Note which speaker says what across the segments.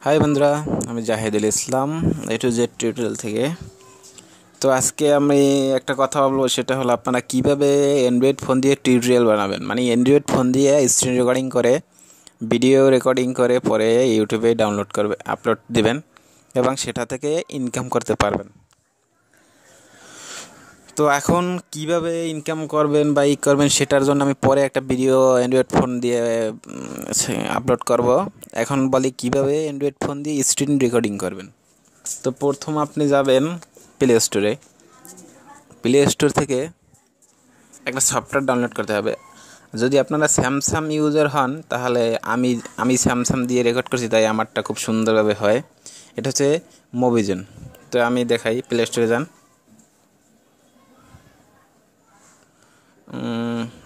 Speaker 1: High বন্ধুরা, আমি জাহিদুল ইসলাম A to Z tutorial থেকে। তো আজকে আমি একটা কথা বলবো, সেটা হলো আপনারা কিভাবে অ্যান্ড্রয়েড ফোন দিয়ে টিউটোরিয়াল বানাবেন। মানে অ্যান্ড্রয়েড ফোন দিয়ে স্ক্রিন রেকর্ডিং করে, ভিডিও রেকর্ডিং করে পরে ইউটিউবে ডাউনলোড করবে, আপলোড দিবেন এবং সেটা থেকে ইনকাম করতে পারবেন। তো এখন কিভাবে ইনকাম করবেন বা করবেন সেটার জন্য আমি পরে একটা ভিডিও অ্যান্ড্রয়েড ফোন দিয়ে আপলোড করব। এখন বলি কিভাবে অ্যান্ড্রয়েড ফোন দিয়ে স্ক্রিন রেকর্ডিং করবেন। তো প্রথম আপনি যাবেন প্লে স্টোরে। প্লে স্টোর থেকে একটা সফটওয়্যার ডাউনলোড করতে হবে। যদি আপনারা স্যামসাং ইউজার হন তাহলে আমি স্যামসাং দিয়ে রেকর্ড করছি, তাই আমারটা খুব সুন্দরভাবে হয়। এটা হচ্ছে মোভিজেন। তো আমি দেখাই, প্লে স্টোরে যান।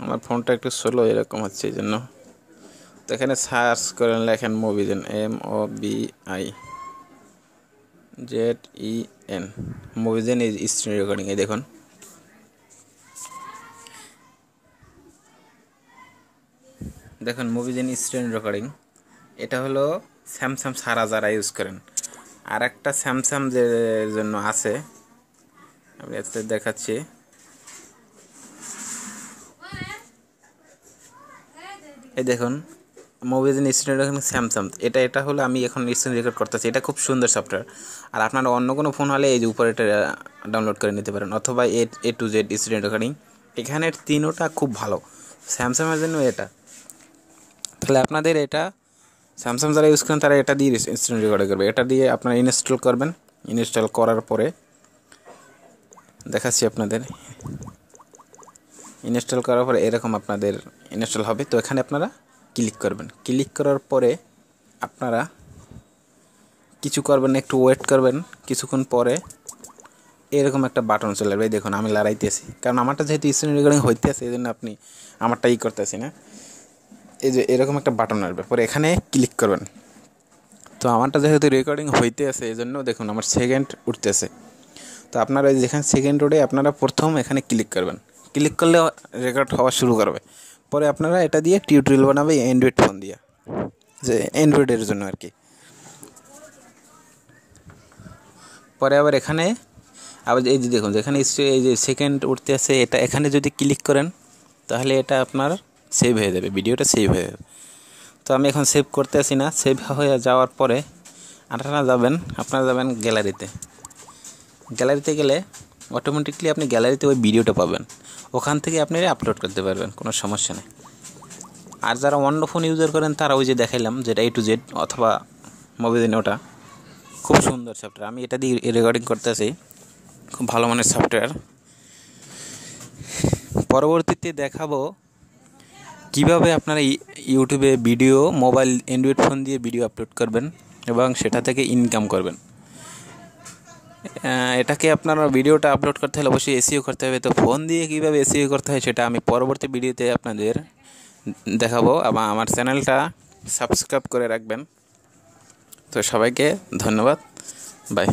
Speaker 1: আমার ফোনটা একটু স্লো এরকম হচ্ছে, এই জন্য। তো এখানে সার্চ করেন, লেখেন মোভিজেন, MOBIZEN, মোভিজেন ইজ স্ক্রিন রেকর্ডিং। এই দেখুন, মোভিজেন স্ক্রিন রেকর্ডিং। এটা হলো স্যামসাং সারা যারা ইউজ করেন। আর একটা স্যামসাং যে জন্য আছে, আমি আজকে দেখাচ্ছি। এই দেখুন, মোভিজেন স্ক্রিন রেকর্ডিং স্যামসাং। এটা হলো আমি এখন স্ক্রিন রেকর্ড করতেছি। এটা খুব সুন্দর সফটওয়্যার। আর আপনারা অন্য কোনো ফোন হলে এই যে উপরে এটা ডাউনলোড করে নিতে পারেন, অথবা A to Z screen recording. এখানের তিনোটা খুব ভালো। স্যামসাংয়ের জন্য এটা, তাহলে আপনাদের এটা স্যামসাং যারা ইউজ করেন তারা এটা দিয়ে স্ক্রিন রেকর্ড করবে। এটা দিয়ে আপনারা ইনস্টল করবেন। ইনস্টল করার পরে দেখাচ্ছি আপনাদের। ইনস্টল করার পরে এরকম আপনাদের ইনস্টল হবে। তো এখানে আপনারা ক্লিক করবেন। ক্লিক করার পরে আপনারা কিছু করবেন, একটু ওয়েট করবেন। কিছুক্ষণ পরে এরকম একটা বাটন চলে আসবে। দেখুন, আমি লড়াইতেছি, কারণ আমারটা যেহেতু স্ক্রিন রেকর্ডিং হইতেছে, এই জন্য আপনি আমারটা করতেছি না। এই যে এরকম একটা বাটন আসবে, পরে এখানে ক্লিক করবেন। তো আমারটা যেহেতু রেকর্ডিং হইতে আছে, এই জন্য দেখুন আমার সেকেন্ড উঠতেছে। তো আপনারা যেখানে সেকেন্ড উঠে আপনারা প্রথম এখানে ক্লিক করবেন। ক্লিক করলে রেকর্ড হওয়া শুরু করবে। পরে আপনারা এটা দিয়ে টিউটোরিয়াল বানাবে অ্যান্ড্রয়েড ফোন দিয়ে, যে অ্যান্ড্রয়েডের জন্য আর কি। পরে আবার এখানে এই যে দেখুন, যেখানে এই যে সেকেন্ড উঠতে আছে, এটা এখানে যদি ক্লিক করেন তাহলে এটা আপনার সেভ হয়ে যাবে, ভিডিওটা সেভ হয়ে যাবে। তো আমি এখন সেভ করতে আসি না। সেভ হয়ে যাওয়ার পরে আপনারা যাবেন গ্যালারিতে। গ্যালারিতে গেলে অটোমেটিকলি আপনি গ্যালারিতে ওই ভিডিওটা পাবেন। ওখান থেকে আপনি আপলোড করতে পারবেন, কোনো সমস্যা নেই। আর যারা অন্য ফোন ইউজার করেন তারা ওই যে দেখাইলাম, যেটা A to Z অথবা মোভিজেন, ওটা খুব সুন্দর সফটওয়্যার। আমি এটা দিয়ে রেকর্ডিং করতেছি, খুব ভালো মানের সফটওয়্যার। পরবর্তীতে দেখাবো কিভাবে আপনারা ইউটিউবে ভিডিও, মোবাইল অ্যান্ড্রয়েড ফোন দিয়ে ভিডিও আপলোড করবেন এবং সেটা থেকে ইনকাম করবেন। এটাকে আপনারা ভিডিওটা আপলোড করতে হলে অবশ্যই SEO করতে হবে। তো ফোন দিয়ে কীভাবে SEO করতে হয় সেটা আমি পরবর্তী ভিডিওতে আপনাদের দেখাবো, এবং আমার চ্যানেলটা সাবস্ক্রাইব করে রাখবেন। তো সবাইকে ধন্যবাদ, বাই।